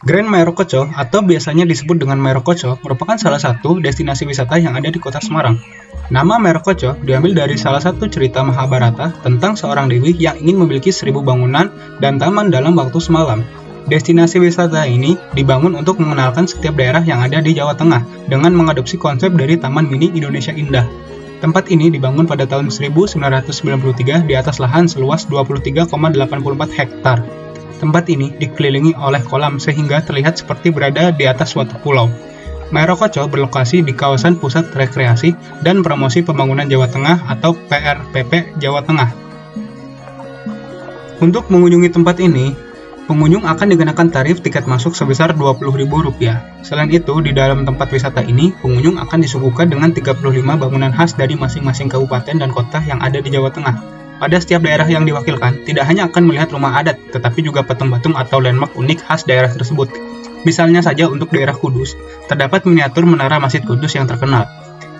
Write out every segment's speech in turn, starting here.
Grand Merokocho atau biasanya disebut dengan Merokocho merupakan salah satu destinasi wisata yang ada di kota Semarang. Nama Merokocho diambil dari salah satu cerita Mahabharata tentang seorang dewi yang ingin memiliki 1000 bangunan dan taman dalam waktu semalam. Destinasi wisata ini dibangun untuk mengenalkan setiap daerah yang ada di Jawa Tengah dengan mengadopsi konsep dari Taman Mini Indonesia Indah. Tempat ini dibangun pada tahun 1993 di atas lahan seluas 23,84 hektar. Tempat ini dikelilingi oleh kolam sehingga terlihat seperti berada di atas suatu pulau. Merokocho berlokasi di kawasan Pusat Rekreasi dan Promosi Pembangunan Jawa Tengah atau PRPP Jawa Tengah. Untuk mengunjungi tempat ini, pengunjung akan dikenakan tarif tiket masuk sebesar Rp20.000. Selain itu, di dalam tempat wisata ini, pengunjung akan disuguhkan dengan 35 bangunan khas dari masing-masing kabupaten dan kota yang ada di Jawa Tengah. Pada setiap daerah yang diwakilkan, tidak hanya akan melihat rumah adat, tetapi juga patung-patung atau landmark unik khas daerah tersebut. Misalnya saja untuk daerah Kudus, terdapat miniatur menara Masjid Kudus yang terkenal.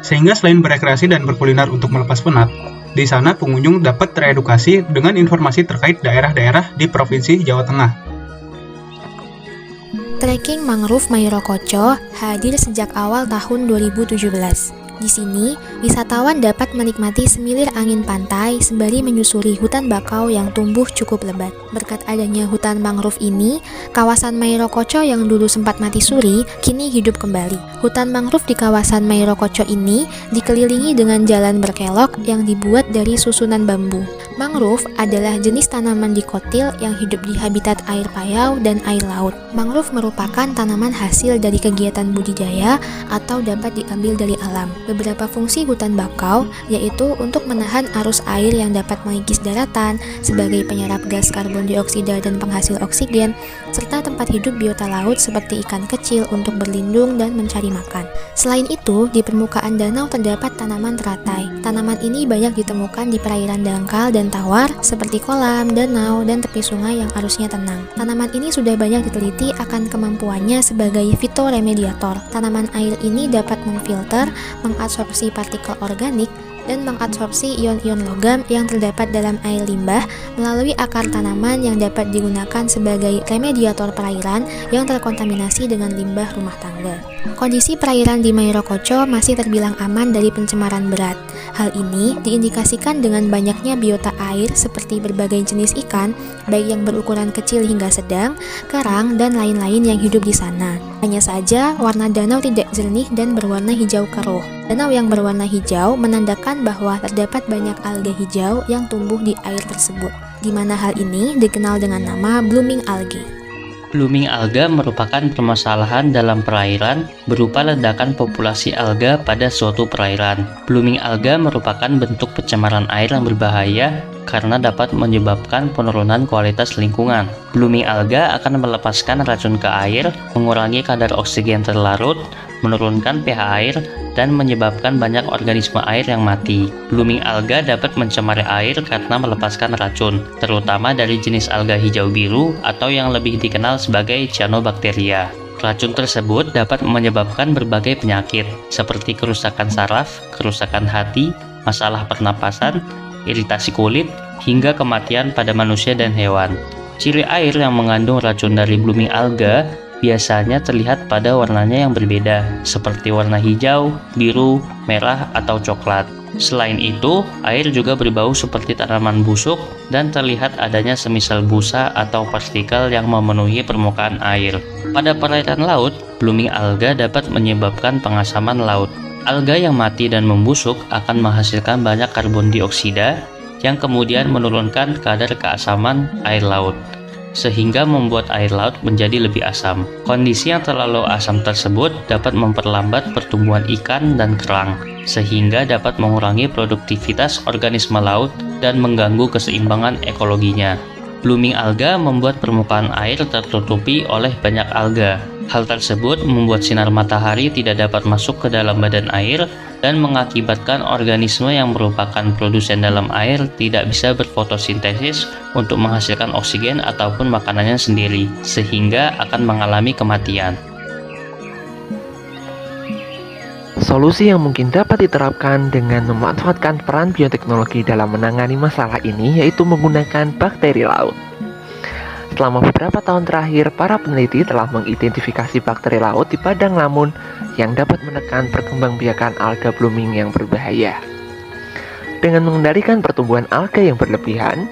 Sehingga selain berekreasi dan berkuliner untuk melepas penat, di sana pengunjung dapat teredukasi dengan informasi terkait daerah-daerah di Provinsi Jawa Tengah. Trekking mangrove Merokocho hadir sejak awal tahun 2017. Di sini, wisatawan dapat menikmati semilir angin pantai sembari menyusuri hutan bakau yang tumbuh cukup lebat. Berkat adanya hutan mangrove ini, kawasan Merokocho yang dulu sempat mati suri, kini hidup kembali. Hutan mangrove di kawasan Merokocho ini dikelilingi dengan jalan berkelok yang dibuat dari susunan bambu. Mangrove adalah jenis tanaman dikotil yang hidup di habitat air payau dan air laut. Mangrove merupakan tanaman hasil dari kegiatan budidaya atau dapat diambil dari alam. Beberapa fungsi hutan bakau yaitu untuk menahan arus air yang dapat mengikis daratan sebagai penyerap gas karbon dioksida dan penghasil oksigen, serta tempat hidup biota laut seperti ikan kecil untuk berlindung dan mencari makan. Selain itu, di permukaan danau terdapat tanaman teratai. Tanaman ini banyak ditemukan di perairan dangkal dan tawar seperti kolam, danau, dan tepi sungai yang arusnya tenang. Tanaman ini sudah banyak diteliti akan kemampuannya sebagai fitoremediator. Tanaman air ini dapat memfilter, mengabsorpsi partikel organik, dan mengabsorpsi ion-ion logam yang terdapat dalam air limbah melalui akar tanaman yang dapat digunakan sebagai remediator perairan yang terkontaminasi dengan limbah rumah tangga. Kondisi perairan di Merokocho masih terbilang aman dari pencemaran berat. Hal ini diindikasikan dengan banyaknya biota air seperti berbagai jenis ikan, baik yang berukuran kecil hingga sedang, kerang, dan lain-lain yang hidup di sana. Hanya saja, warna danau tidak jernih dan berwarna hijau keruh. Danau yang berwarna hijau menandakan bahwa terdapat banyak alga hijau yang tumbuh di air tersebut, di mana hal ini dikenal dengan nama blooming algae. Blooming alga merupakan permasalahan dalam perairan berupa ledakan populasi alga pada suatu perairan. Blooming alga merupakan bentuk pencemaran air yang berbahaya karena dapat menyebabkan penurunan kualitas lingkungan. Blooming alga akan melepaskan racun ke air, mengurangi kadar oksigen terlarut, menurunkan pH air, dan menyebabkan banyak organisme air yang mati. Blooming alga dapat mencemari air karena melepaskan racun, terutama dari jenis alga hijau biru atau yang lebih dikenal sebagai cyanobacteria. Racun tersebut dapat menyebabkan berbagai penyakit, seperti kerusakan saraf, kerusakan hati, masalah pernapasan, iritasi kulit, hingga kematian pada manusia dan hewan. Ciri air yang mengandung racun dari blooming alga biasanya terlihat pada warnanya yang berbeda, seperti warna hijau, biru, merah, atau coklat. Selain itu, air juga berbau seperti tanaman busuk dan terlihat adanya semisal busa atau partikel yang memenuhi permukaan air. Pada perairan laut, blooming alga dapat menyebabkan pengasaman laut. Alga yang mati dan membusuk akan menghasilkan banyak karbon dioksida yang kemudian menurunkan kadar keasaman air laut, sehingga membuat air laut menjadi lebih asam. Kondisi yang terlalu asam tersebut dapat memperlambat pertumbuhan ikan dan kerang, sehingga dapat mengurangi produktivitas organisme laut dan mengganggu keseimbangan ekologinya. Blooming alga membuat permukaan air tertutupi oleh banyak alga. Hal tersebut membuat sinar matahari tidak dapat masuk ke dalam badan air dan mengakibatkan organisme yang merupakan produsen dalam air tidak bisa berfotosintesis untuk menghasilkan oksigen ataupun makanannya sendiri, sehingga akan mengalami kematian. Solusi yang mungkin dapat diterapkan dengan memanfaatkan peran bioteknologi dalam menangani masalah ini yaitu menggunakan bakteri laut. selama beberapa tahun terakhir, para peneliti telah mengidentifikasi bakteri laut di padang lamun yang dapat menekan perkembangbiakan alga blooming yang berbahaya. Dengan mengendalikan pertumbuhan alga yang berlebihan,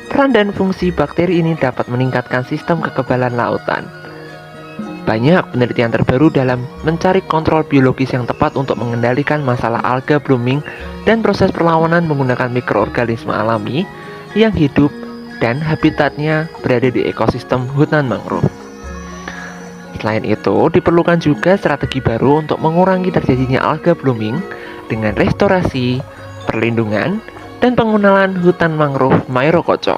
peran dan fungsi bakteri ini dapat meningkatkan sistem kekebalan lautan. Banyak penelitian terbaru dalam mencari kontrol biologis yang tepat untuk mengendalikan masalah alga blooming dan proses perlawanan menggunakan mikroorganisme alami yang hidup dan habitatnya berada di ekosistem hutan mangrove. Selain itu, diperlukan juga strategi baru untuk mengurangi terjadinya alga blooming dengan restorasi, perlindungan, dan pengenalan hutan mangrove Mairokocho.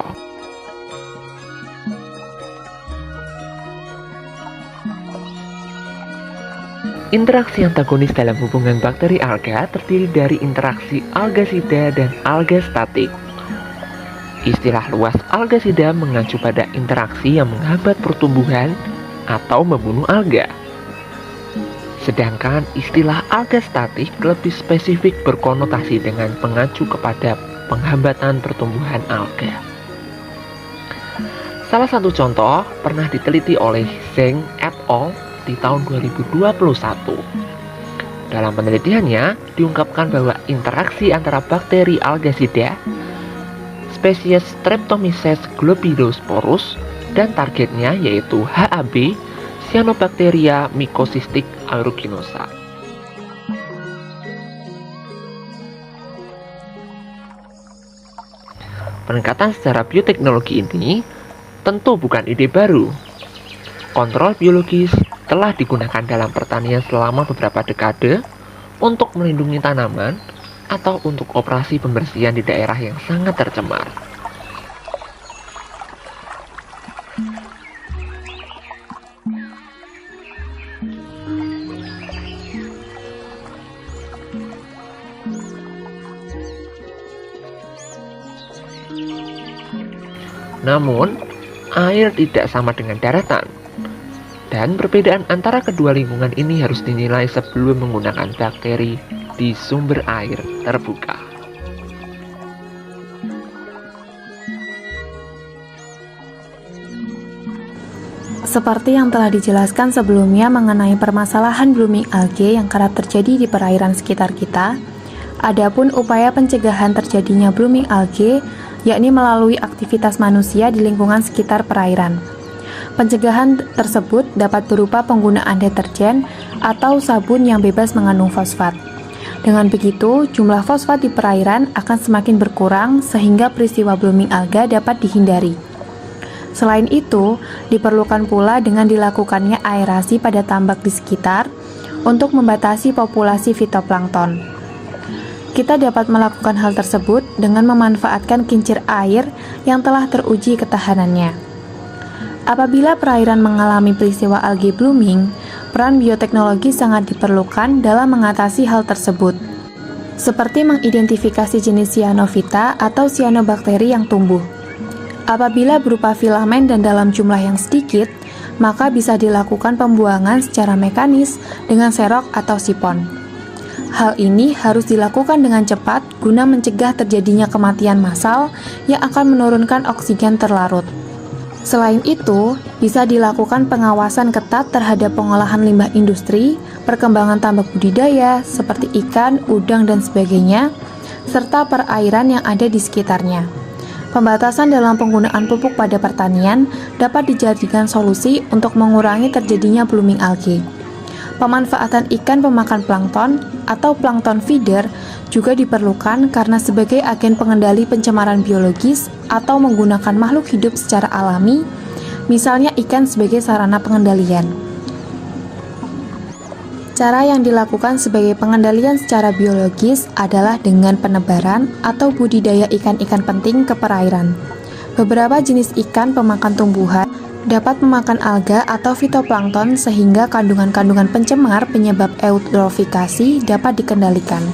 Interaksi antagonis dalam hubungan bakteri alga terdiri dari interaksi algasida dan algastatik. Istilah luas algasida mengacu pada interaksi yang menghambat pertumbuhan atau membunuh alga. Sedangkan istilah algastatik lebih spesifik berkonotasi dengan mengacu kepada penghambatan pertumbuhan alga. Salah satu contoh pernah diteliti oleh Zheng et al. Di tahun 2021. Dalam penelitiannya, diungkapkan bahwa interaksi antara bakteri algasida, spesies Streptomyces globidosporus, dan targetnya yaitu HAB, Cyanobacteria mycocystis aeruginosa. Pendekatan secara bioteknologi ini tentu bukan ide baru. Kontrol biologis telah digunakan dalam pertanian selama beberapa dekade untuk melindungi tanaman atau untuk operasi pembersihan di daerah yang sangat tercemar. Namun, air tidak sama dengan daratan. Dan perbedaan antara kedua lingkungan ini harus dinilai sebelum menggunakan bakteri di sumber air terbuka. Seperti yang telah dijelaskan sebelumnya mengenai permasalahan blooming algae yang kerap terjadi di perairan sekitar kita, adapun upaya pencegahan terjadinya blooming algae yakni melalui aktivitas manusia di lingkungan sekitar perairan. Pencegahan tersebut dapat berupa penggunaan deterjen atau sabun yang bebas mengandung fosfat. Dengan begitu, jumlah fosfat di perairan akan semakin berkurang sehingga peristiwa blooming alga dapat dihindari. Selain itu, diperlukan pula dengan dilakukannya aerasi pada tambak di sekitar untuk membatasi populasi fitoplankton. Kita dapat melakukan hal tersebut dengan memanfaatkan kincir air yang telah teruji ketahanannya. Apabila perairan mengalami peristiwa algae blooming, peran bioteknologi sangat diperlukan dalam mengatasi hal tersebut, seperti mengidentifikasi jenis cyanophyta atau cyanobacteria yang tumbuh. Apabila berupa filamen dan dalam jumlah yang sedikit, maka bisa dilakukan pembuangan secara mekanis dengan serok atau sipon. Hal ini harus dilakukan dengan cepat guna mencegah terjadinya kematian massal yang akan menurunkan oksigen terlarut. Selain itu, bisa dilakukan pengawasan ketat terhadap pengolahan limbah industri, perkembangan tambak budidaya seperti ikan, udang, dan sebagainya, serta perairan yang ada di sekitarnya. Pembatasan dalam penggunaan pupuk pada pertanian dapat dijadikan solusi untuk mengurangi terjadinya blooming algae. Pemanfaatan ikan pemakan plankton atau plankton feeder juga diperlukan karena sebagai agen pengendali pencemaran biologis atau menggunakan makhluk hidup secara alami, misalnya ikan sebagai sarana pengendalian. Cara yang dilakukan sebagai pengendalian secara biologis adalah dengan penebaran atau budidaya ikan-ikan penting ke perairan. Beberapa jenis ikan pemakan tumbuhan dapat memakan alga atau fitoplankton sehingga kandungan-kandungan pencemar penyebab eutrofikasi dapat dikendalikan.